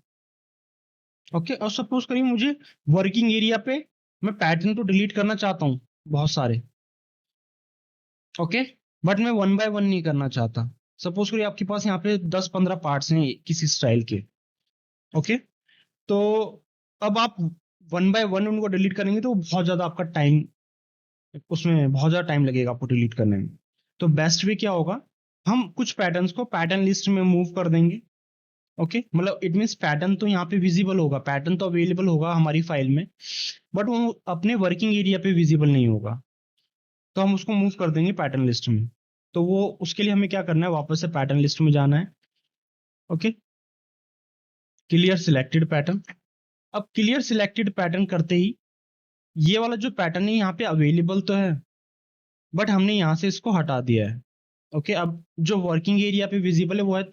ओके, और सपोज करिए मुझे वर्किंग एरिया पे मैं पैटर्न तो डिलीट करना चाहता हूँ बहुत सारे। ओके, बट मैं वन बाय वन नहीं करना चाहता। सपोज करिए आपके पास यहाँ पे 10-15 पार्ट्स हैं किसी स्टाइल के। ओके, तो अब आप वन बाय वन उनको डिलीट करेंगे तो बहुत ज्यादा आपका टाइम, उसमें बहुत ज्यादा टाइम लगेगा आपको डिलीट करने में। तो बेस्ट वे क्या होगा, हम कुछ पैटर्न्स को पैटर्न लिस्ट में मूव कर देंगे। ओके, मतलब इट मीन्स पैटर्न तो यहाँ पे विजिबल होगा, पैटर्न तो अवेलेबल होगा हमारी फाइल में, बट वो अपने वर्किंग एरिया पे विजिबल नहीं होगा। तो हम उसको मूव कर देंगे पैटर्न लिस्ट में। तो वो उसके लिए हमें क्या करना है, वापस से पैटर्न लिस्ट में जाना है। Okay, clear selected pattern. अब क्लियर सिलेक्टेड पैटर्न करते ही ये वाला जो पैटर्न है यहाँ पे अवेलेबल तो है, बट हमने यहाँ से इसको हटा दिया है। ओके, अब जो वर्किंग एरिया पे विजिबल है वो है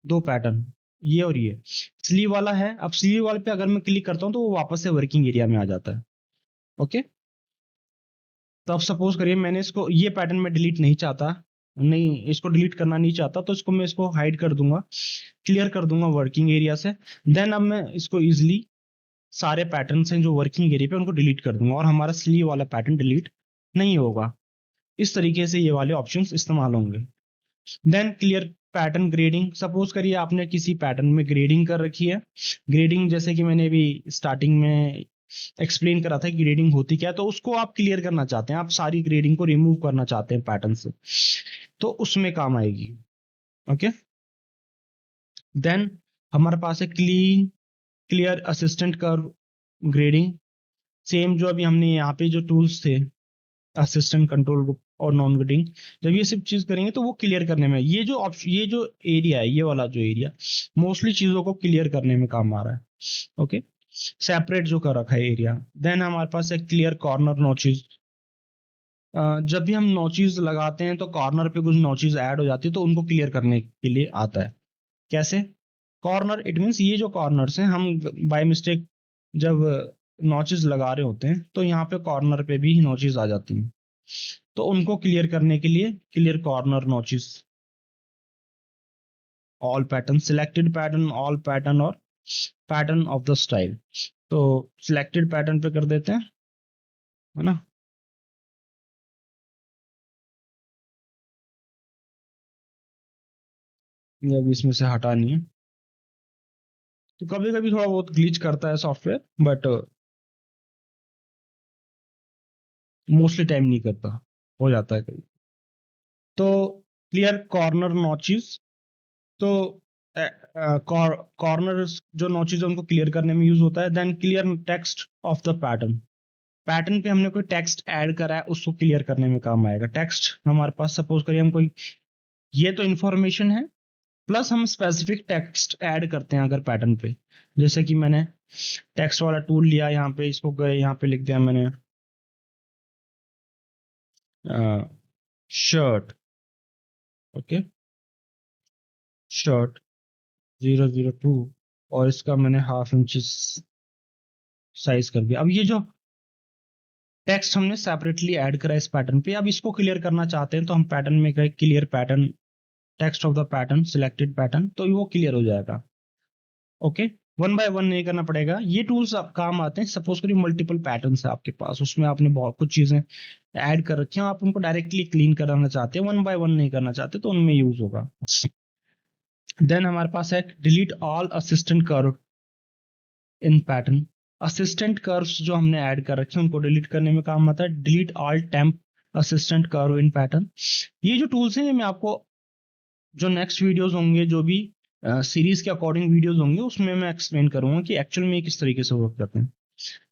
दो पैटर्न, ये और ये। स्लीव वाला है, अब स्लीव वाले पे अगर मैं क्लिक करता हूँ तो वो वापस से वर्किंग एरिया में आ जाता है। ओके, तो अब सपोज करिए मैंने इसको, ये पैटर्न में डिलीट नहीं चाहता, नहीं इसको डिलीट करना नहीं चाहता, तो इसको मैं इसको हाइड कर दूंगा, क्लियर कर दूंगा वर्किंग एरिया से। देन अब मैं इसको इजिली सारे पैटर्न हैं जो वर्किंग एरिया पे उनको डिलीट कर दूंगा और हमारा स्लीव वाला पैटर्न डिलीट नहीं होगा। इस तरीके से ये वाले ऑप्शंस इस्तेमाल होंगे। Then clear pattern grading. Suppose करिए आपने किसी पैटर्न में ग्रेडिंग कर रखी है। ग्रेडिंग जैसे कि मैंने अभी स्टार्टिंग में एक्सप्लेन करा था कि ग्रेडिंग होती क्या है, तो उसको आप क्लियर करना चाहते हैं, आप सारी ग्रेडिंग को रिमूव करना चाहते हैं पैटर्न से, तो उसमें काम आएगी। ओके, देन हमारे पास है clear assistant curve grading. Same जो अभी हमने यहाँ पे जो टूल्स थे, असिस्टेंट कंट्रोल ग्रुप और नॉन ग्रेडिंग, जब ये सब चीज करेंगे तो वो क्लियर करने में, ये जो ऑप्शन, ये जो एरिया है, ये वाला जो एरिया मोस्टली चीजों को क्लियर करने में काम आ रहा है। ओके, सेपरेट जो कर रखा है एरिया। देन हमारे पास है क्लियर कॉर्नर नॉचेस। जब भी हम नॉचेस लगाते हैं तो कॉर्नर पे कुछ नॉचेस ऐड हो जाती है, तो उनको क्लियर करने के लिए आता है। कैसे? कॉर्नर, इट मीन्स ये जो कॉर्नर्स हैं, हम बाय मिस्टेक जब नॉचेस लगा रहे होते हैं तो यहाँ पे कॉर्नर पे भी नॉचेस आ जाती हैं, तो उनको क्लियर करने के लिए clear corner notches. All pattern, selected pattern, all pattern और पैटर्न ऑफ द स्टाइल। तो सिलेक्टेड पैटर्न पे कर देते हैं, है ना। ये अभी इसमें से हटा नहीं है, तो कभी कभी थोड़ा बहुत ग्लिच करता है सॉफ्टवेयर, बट मोस्टली टाइम नहीं करता, हो जाता है कभी। तो क्लियर कॉर्नर नॉचेस, तो कॉर्नर जो नॉचेज है उनको क्लियर करने में यूज होता है। Then clear text of the pattern, pattern पे हमने कोई टेक्स्ट ऐड करा है उसको क्लियर करने में काम आएगा। टेक्स्ट हमारे पास, सपोज करिए हम कोई, ये तो इंफॉर्मेशन है, प्लस हम स्पेसिफिक टेक्स्ट ऐड करते हैं अगर पैटर्न पे, जैसे कि मैंने टेक्स्ट वाला टूल लिया, यहाँ पे इसको गए, यहाँ पे लिख दिया मैंने शर्ट। ओके, शर्ट 002, और इसका मैंने हाफ इंच साइज कर दिया। अब ये जो टेक्स्ट हमने सेपरेटली ऐड करा इस पैटर्न पे, अब इसको क्लियर करना चाहते हैं तो हम पैटर्न में गए, clear pattern, text of the pattern, selected pattern, तो वो क्लियर हो जाएगा। ओके, वन बाय वन नहीं करना पड़ेगा, ये टूल्स आप काम आते हैं। सपोज करिए मल्टीपल पैटर्न है आपके पास, उसमें आपने बहुत कुछ चीजें ऐड कर रखी हैं, आप उनको डायरेक्टली क्लीन कराना चाहते हैं, वन बाय वन नहीं करना चाहते, तो उनमें यूज होगा। देन हमारे पास है डिलीट ऑल असिस्टेंट कर्व इन पैटर्न। असिस्टेंट कर्व्स जो हमने ऐड कर रखे हैं उनको डिलीट करने में काम आता है। Delete all temp assistant curve इन पैटर्न। ये जो टूल्स हैं, ये मैं आपको जो नेक्स्ट वीडियोस होंगे, जो भी सीरीज के अकॉर्डिंग वीडियोस होंगे, उसमें मैं एक्सप्लेन करूंगा कि एक्चुअल में किस तरीके से वर्क करते हैं।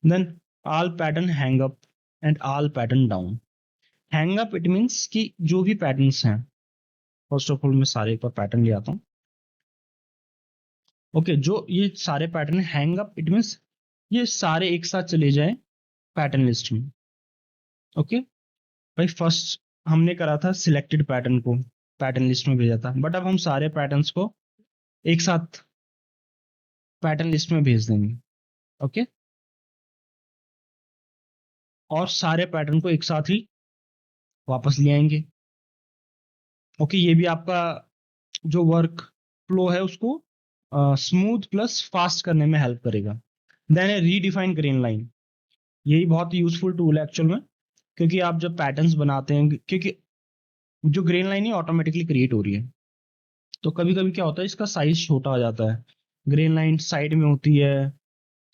Then all pattern hang up and all pattern down. Hang up it means कि जो भी पैटर्न्स हैं, फर्स्ट ऑफ ऑल मैं सारे एक बार पैटर्न ले आता हूँ। ओके, जो ये सारे pattern hang up it means ये सारे एक साथ चले जाएं पैटर्न लिस्ट में। ओके भाई, फर्स्ट हमने करा था सिलेक्टेड पैटर्न को पैटर्न लिस्ट में भेजा था, बट अब हम सारे पैटर्न्स को एक साथ पैटर्न लिस्ट में भेज देंगे। ओके, और सारे पैटर्न को एक साथ ही वापस ले आएंगे। ओके, ये भी आपका जो वर्क फ्लो है उसको स्मूथ प्लस फास्ट करने में हेल्प करेगा। देन है रीडिफाइन ग्रेन लाइन। यही बहुत यूजफुल टूल है एक्चुअल में, क्योंकि आप जब पैटर्न्स बनाते हैं, क्योंकि जो ग्रेन लाइन है ऑटोमेटिकली क्रिएट हो रही है, तो कभी कभी क्या होता है इसका साइज छोटा हो जाता है। ग्रेन लाइन साइड में होती है,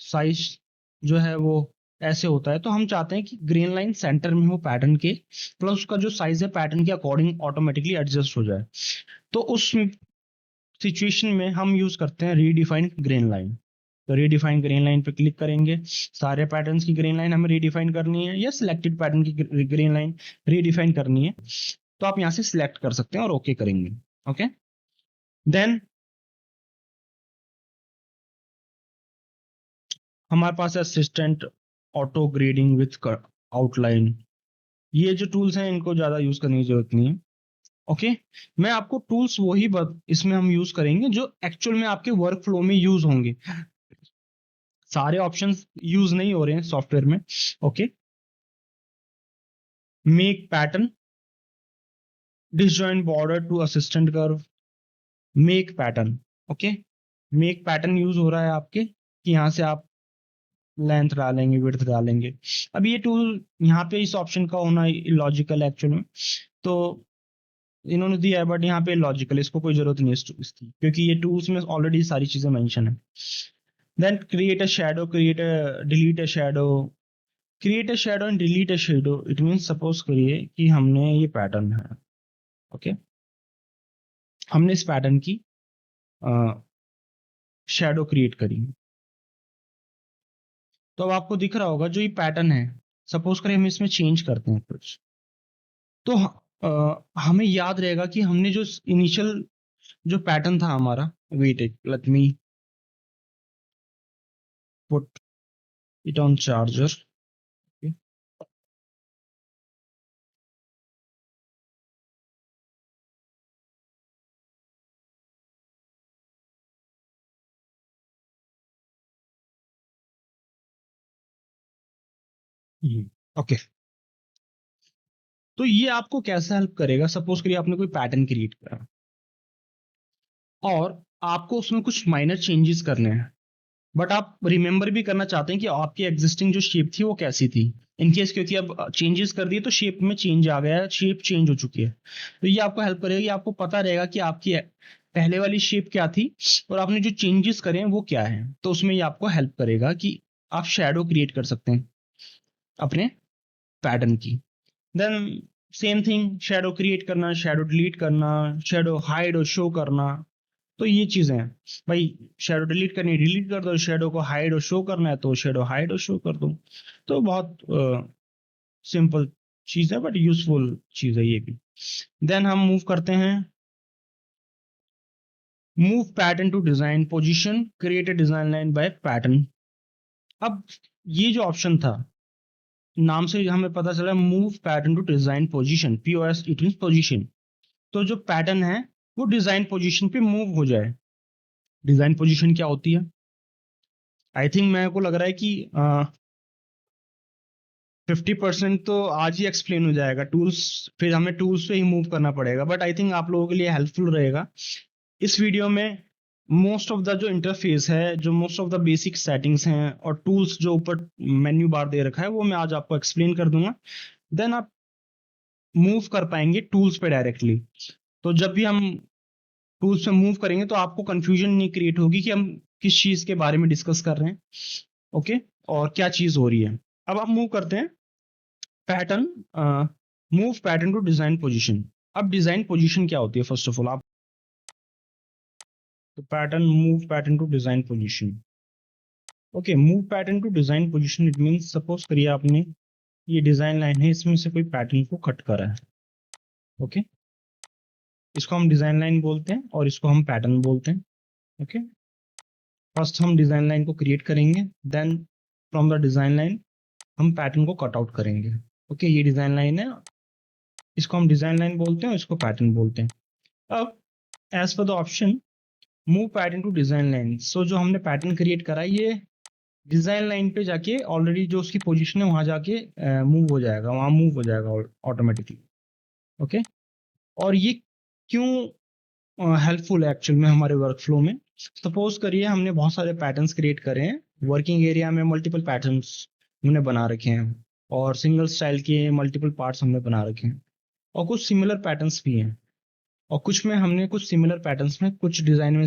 साइज जो है वो ऐसे होता है, तो हम चाहते हैं कि ग्रेन लाइन सेंटर में हो पैटर्न के, प्लस उसका जो साइज है पैटर्न के अकॉर्डिंग ऑटोमेटिकली एडजस्ट हो जाए। तो उस सिचुएशन में हम यूज करते हैं रीडिफाइन ग्रेन लाइन। तो रीडिफाइन ग्रेन लाइन पे क्लिक करेंगे, सारे पैटर्न्स की ग्रेन लाइन हमें रीडिफाइन करनी है या सिलेक्टेड पैटर्न की ग्रेन लाइन रीडिफाइन करनी है, तो आप यहाँ से सिलेक्ट कर सकते हैं और ओके करेंगे। ओके, देन हमारे पास है assistant auto grading with outline. ये जो टूल्स हैं इनको ज्यादा यूज करने की जरूरत नहीं है। ओके, मैं आपको टूल्स वही इसमें हम यूज करेंगे जो एक्चुअल में आपके वर्क फ्लो में यूज होंगे। सारे ऑप्शंस यूज नहीं हो रहे हैं सॉफ्टवेयर में। Okay, make pattern, disjoint border to assistant curve, make pattern. Okay, make pattern use हो रहा है आपके कि यहाँ से आप लेंथ डालेंगे, विड्थ डालेंगे। अब ये टूल यहाँ पे इस ऑप्शन का होना लॉजिकल है एक्चुअल में, तो इन्होंने दिया है, बट यहाँ पे लॉजिकल, इसको कोई जरूरत नहीं है इसकी, क्योंकि ये टूल्स में ऑलरेडी सारी चीजें मेंशन है। Then create a shadow, create a delete a shadow. Create a shadow and delete a shadow, it mean suppose करिए कि हमने ये पैटर्न है। ओके, हमने इस पैटर्न की शैडो क्रिएट करी, तो अब आपको दिख रहा होगा जो ये पैटर्न है, सपोज करें हम इसमें चेंज करते हैं कुछ, तो हमें याद रहेगा कि हमने जो इनिशियल जो पैटर्न था हमारा, wait it, let me put it on charger. Okay, तो ये आपको कैसे हेल्प करेगा, सपोज करिए आपने कोई पैटर्न क्रिएट करा और आपको उसमें कुछ माइनर चेंजेस करने हैं, बट आप रिमेंबर भी करना चाहते हैं कि आपकी एग्जिस्टिंग जो शेप थी वो कैसी थी, इनकेस क्योंकि अब चेंजेस कर दिए तो शेप में चेंज आ गया है, शेप चेंज हो चुकी है। तो ये आपको हेल्प करेगा कि आपको पता रहेगा कि आपकी पहले वाली शेप क्या थी और आपने जो चेंजेस करे हैं वो क्या है, तो उसमें ये आपको हेल्प करेगा कि आप शेडो क्रिएट कर सकते हैं अपने पैटर्न की। Then same thing, shadow create करना, शेडो डिलीट करना, शेडो हाइड और शो करना, तो ये चीजें हैं भाई। शेडो डिलीट करनी, डिलीट कर दो, शेडो को हाइड और शो करना है तो शेडो हाइड और शो कर दो। तो बहुत सिंपल चीज है बट यूजफुल चीज है ये भी। देन हम मूव करते हैं, move pattern to design position, create a design line by pattern. अब ये जो ऑप्शन था, नाम से हमें पता चला move pattern to design position, POS it mean position, तो जो पैटर्न है वो डिजाइन पोजीशन पे मूव हो जाए। डिजाइन पोजीशन क्या होती है, आई थिंक मेरे को लग रहा है कि 50% तो आज ही एक्सप्लेन हो जाएगा टूल्स, फिर हमें टूल्स पे ही मूव करना पड़ेगा, बट आई थिंक आप लोगों के लिए हेल्पफुल रहेगा इस वीडियो में। मोस्ट ऑफ द जो इंटरफेस है, जो most of the basic settings हैं और टूल्स जो ऊपर मेन्यू बार दे रखा है वो मैं आज आपको एक्सप्लेन कर दूंगा। देन आप मूव कर पाएंगे टूल्स पे डायरेक्टली। तो जब भी हम टूल्स पे मूव करेंगे तो आपको कंफ्यूजन नहीं क्रिएट होगी कि हम किस चीज के बारे में डिस्कस कर रहे हैं। ओके, और क्या चीज हो रही है। अब आप मूव करते हैं pattern, move pattern to design position. अब डिजाइन पोजीशन क्या होती है, फर्स्ट ऑफ ऑल आप, तो pattern, move pattern to design position. Okay, move pattern to design position, it means suppose करिए आपने ये डिजाइन लाइन है, इसमें से कोई पैटर्न को कट करा है। ओके, इसको हम डिजाइन लाइन बोलते हैं और इसको हम पैटर्न बोलते हैं। ओके, फर्स्ट हम डिजाइन लाइन को क्रिएट करेंगे, then from the design line हम पैटर्न को कट आउट करेंगे। ओके, ये डिजाइन लाइन है, इसको हम डिजाइन लाइन बोलते हैं, इसको पैटर्न बोलते हैं। अब as per the option move pattern to design line, so जो हमने पैटर्न क्रिएट करा है ये डिजाइन लाइन पे जाके ऑलरेडी जो उसकी पोजीशन है वहां जाके मूव हो जाएगा, वहां मूव हो जाएगा ऑटोमेटिकली। ओके, और ये क्यों हेल्पफुल है एक्चुअल में हमारे वर्क फ्लो में। सपोज करिए हमने बहुत सारे पैटर्न्स क्रिएट करे हैं, वर्किंग एरिया में मल्टीपल पैटर्न्स हमने बना रखे हैं, और सिंगल स्टाइल के मल्टीपल पार्ट्स हमने बना रखे हैं, और कुछ सिमिलर पैटर्न्स भी हैं, और कुछ में हमने कुछ सिमिलर पैटर्न्स में कुछ डिजाइन में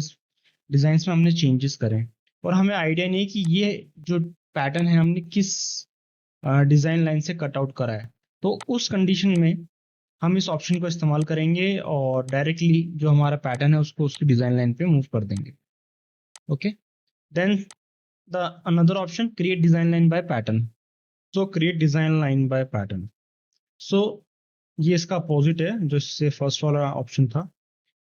हमने चेंजेस करें, और हमें आइडिया नहीं है कि ये जो पैटर्न है हमने किस डिजाइन लाइन से कट आउट करा है। तो उस कंडीशन में हम इस ऑप्शन को इस्तेमाल करेंगे और डायरेक्टली जो हमारा पैटर्न है उसको उसकी डिजाइन लाइन पे मूव कर देंगे। Okay, then the another option create design line by pattern. So create design line by pattern, so ये इसका अपोजिट है जो इससे फर्स्ट वाला ऑप्शन था।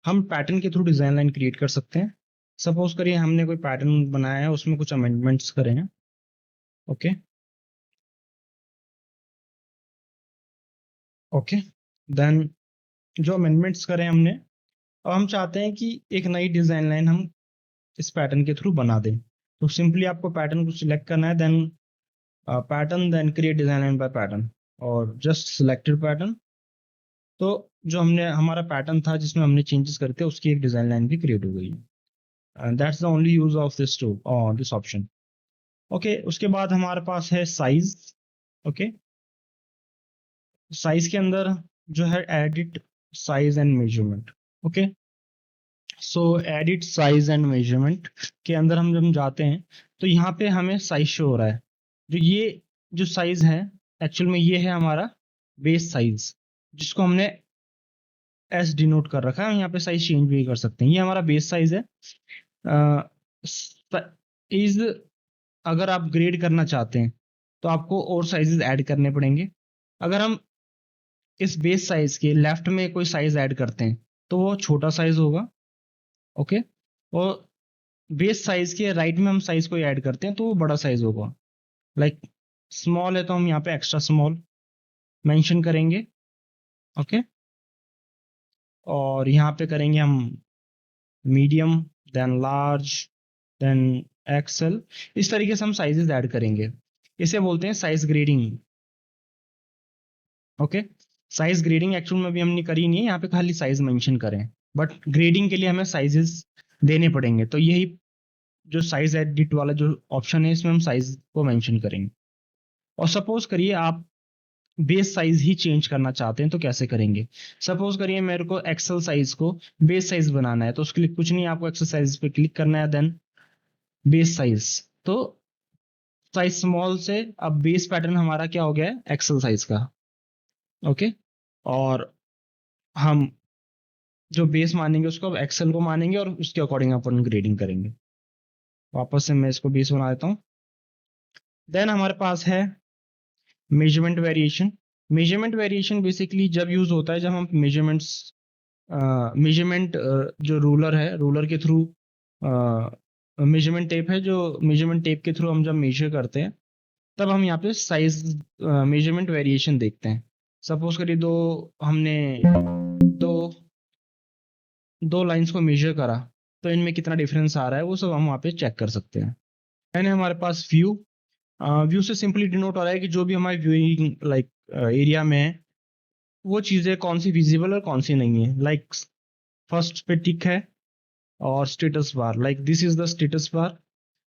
हम पैटर्न के थ्रू डिजाइन लाइन क्रिएट कर सकते हैं। सपोज करिए हमने कोई पैटर्न बनाया है, उसमें कुछ अमेंडमेंट्स करे हैं। ओके, ओके, देन जो अमेंडमेंट्स करें हमने, अब हम चाहते हैं कि एक नई डिजाइन लाइन हम इस पैटर्न के थ्रू बना दें। तो सिंपली आपको पैटर्न को सिलेक्ट करना है, then pattern, then create design line by pattern, और जस्ट सिलेक्टेड पैटर्न। तो जो हमने हमारा पैटर्न था जिसमें हमने चेंजेस करे थे उसकी एक डिजाइन लाइन भी क्रिएट हो गई है। That's the only use of this to this option. Okay, उसके बाद हमारे पास है साइज। ओके, साइज के अंदर जो है edit size and measurement. Okay, so edit size and measurement के अंदर हम जब जाते हैं तो यहाँ पे हमें साइज शो हो रहा है। जो ये जो साइज है एक्चुअल में ये है हमारा बेस साइज, जिसको हमने एस डिनोट कर रखा है। यहाँ पे साइज चेंज भी कर सकते हैं, ये हमारा बेस साइज है। इज अगर आप ग्रेड करना चाहते हैं तो आपको और साइजेस ऐड करने पड़ेंगे। अगर हम इस बेस साइज के लेफ्ट में कोई साइज ऐड करते हैं तो वो छोटा साइज होगा। ओके, और बेस साइज के राइट में हम साइज को ऐड करते हैं तो वो बड़ा साइज होगा। लाइक स्मॉल है तो हम यहाँ पे एक्स्ट्रा स्मॉल मेंशन करेंगे। ओके, और यहाँ पे करेंगे हम medium, then large, then XL. इस तरीके से हम साइजेस ऐड करेंगे, इसे बोलते हैं size grading. Okay, size grading actual में भी हमने करी नहीं है, यहाँ पे खाली साइज मेंशन करें, बट ग्रेडिंग के लिए हमें साइजेस देने पड़ेंगे। तो यही जो साइज एडिट वाला जो ऑप्शन है इसमें हम साइज को मेंशन करेंगे। और सपोज करिए आप बेस साइज ही चेंज करना चाहते हैं तो कैसे करेंगे। सपोज करिए मेरे को एक्सेल साइज को बेस साइज बनाना है, तो उसके लिए कुछ नहीं, आपको एक्सेल साइज पे क्लिक करना है, देन बेस साइज। तो साइज स्मॉल से अब बेस पैटर्न हमारा क्या हो गया है, एक्सेल साइज का। ओके, और हम जो बेस मानेंगे उसको अब एक्सेल को मानेंगे और उसके अकॉर्डिंग अपन ग्रेडिंग करेंगे। वापस से मैं इसको बेस बना देता हूँ। देन हमारे पास है measurement variation. Measurement variation basically जब यूज होता है जब हम मेजरमेंट जो रूलर है, रूलर के थ्रू मेजरमेंट टेप है, जो मेजरमेंट टेप के थ्रू हम जब मेजर करते हैं तब हम यहाँ पे साइज मेजरमेंट वेरिएशन देखते हैं। सपोज करिए हमने दो दो लाइंस को मेजर करा तो इनमें कितना डिफरेंस आ रहा है वो सब हम वहाँ पे चेक कर सकते हैं। एंड हमारे पास व्यू। व्यू से सिंपली डिनोट हो रहा है कि जो भी हमारे व्यूइंग लाइक एरिया में है वो चीज़ें कौन सी विजिबल और कौन सी नहीं है। लाइक फर्स्ट पे टिक है और status bar, like this is the status bar,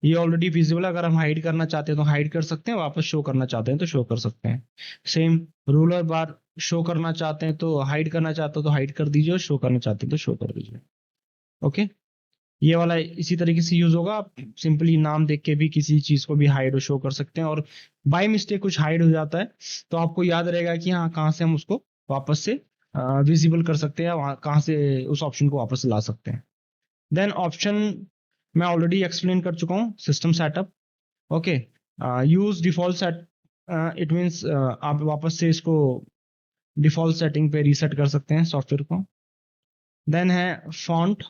ये ऑलरेडी विजिबल है। अगर हम हाइड करना चाहते हैं तो हाइड कर सकते हैं, वापस शो करना चाहते हैं तो शो कर सकते हैं। सेम रूलर बार, शो करना चाहते हैं तो हाइड करना चाहते हो तो हाइड कर दीजिए, और शो करना चाहते हैं तो शो कर दीजिए। ओके, ये वाला इसी तरीके से यूज होगा। आप सिंपली नाम देख के भी किसी चीज को भी हाइड और शो कर सकते हैं, और बाय मिस्टेक कुछ हाइड हो जाता है तो आपको याद रहेगा कि हाँ कहाँ से हम उसको वापस से विजिबल कर सकते हैं, वहाँ कहाँ से उस ऑप्शन को वापस ला सकते हैं। देन ऑप्शन मैं ऑलरेडी एक्सप्लेन कर चुका हूँ, system setup. Okay, use default set, it means आप वापस से इसको डिफॉल्ट सेटिंग पे रीसेट कर सकते हैं सॉफ्टवेयर को। देन है फॉन्ट।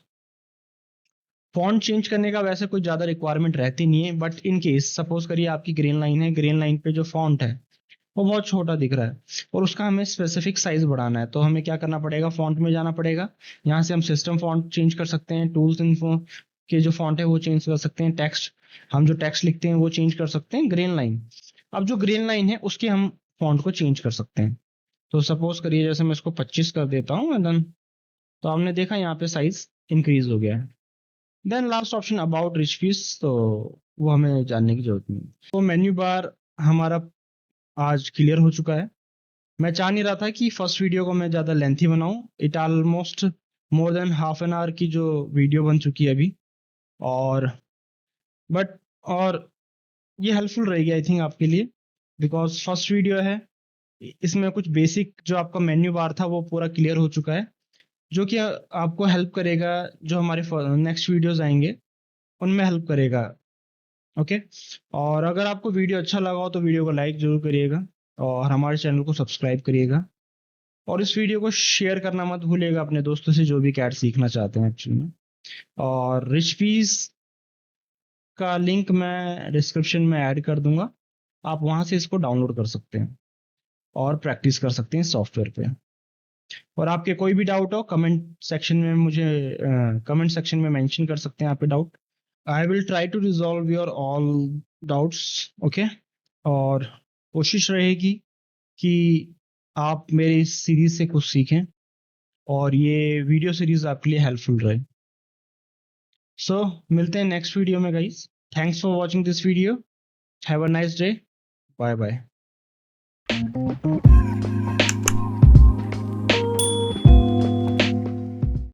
फॉन्ट चेंज करने का वैसे कोई ज़्यादा रिक्वायरमेंट रहती नहीं है, बट इन केस सपोज करिए आपकी ग्रीन लाइन है, ग्रीन लाइन पे जो फॉन्ट है वो बहुत छोटा दिख रहा है और उसका हमें स्पेसिफिक साइज बढ़ाना है। तो हमें क्या करना पड़ेगा, फॉन्ट में जाना पड़ेगा। यहाँ से हम सिस्टम फॉन्ट चेंज कर सकते हैं, टूल्स इन्फो के जो फॉन्ट है वो चेंज कर सकते हैं, टेक्स्ट हम जो टेक्स्ट लिखते हैं वो चेंज कर सकते हैं, ग्रीन लाइन। अब जो ग्रीन लाइन है उसके हम फॉन्ट को चेंज कर सकते हैं। तो सपोज करिए जैसे मैं इसको 25 कर देता हूँ एंड देन तो आपने देखा यहाँ पे साइज इंक्रीज हो गया है। Then last option about Richpeace, तो वो हमें जानने की जरूरत नहीं। तो मेन्यू बार हमारा आज क्लियर हो चुका है। मैं चाह नहीं रहा था कि फर्स्ट वीडियो को मैं ज़्यादा लेंथी बनाऊं। It almost more than half an hour की जो वीडियो बन चुकी है अभी। और बट और ये हेल्पफुल रहेगी आई थिंक आपके लिए, बिकॉज फर्स्ट वीडियो है। इसमें कुछ बेसिक जो आपका मेन्यू बार था वो पूरा क्लियर हो चुका है, जो कि आपको हेल्प करेगा जो हमारे नेक्स्ट वीडियोस आएंगे उनमें हेल्प करेगा। ओके। और अगर आपको वीडियो अच्छा लगा हो तो वीडियो को लाइक जरूर करिएगा और हमारे चैनल को सब्सक्राइब करिएगा। और इस वीडियो को शेयर करना मत भूलिएगा अपने दोस्तों से जो भी कैट सीखना चाहते हैं एक्चुअली में। और रिचपीस का लिंक मैं डिस्क्रिप्शन में ऐड कर दूंगा, आप वहां से इसको डाउनलोड कर सकते हैं और प्रैक्टिस कर सकते हैं सॉफ्टवेयर पे। और आपके कोई भी डाउट हो कमेंट सेक्शन में मेंशन कर सकते हैं आपके doubt. I will try to resolve your all doubts. Okay. और कोशिश रहेगी कि आप मेरी इस सीरीज से कुछ सीखें और ये वीडियो सीरीज आपके लिए हेल्पफुल रहे। सो मिलते हैं नेक्स्ट वीडियो में guys. Thanks for watching this video. Have a nice day. Bye bye.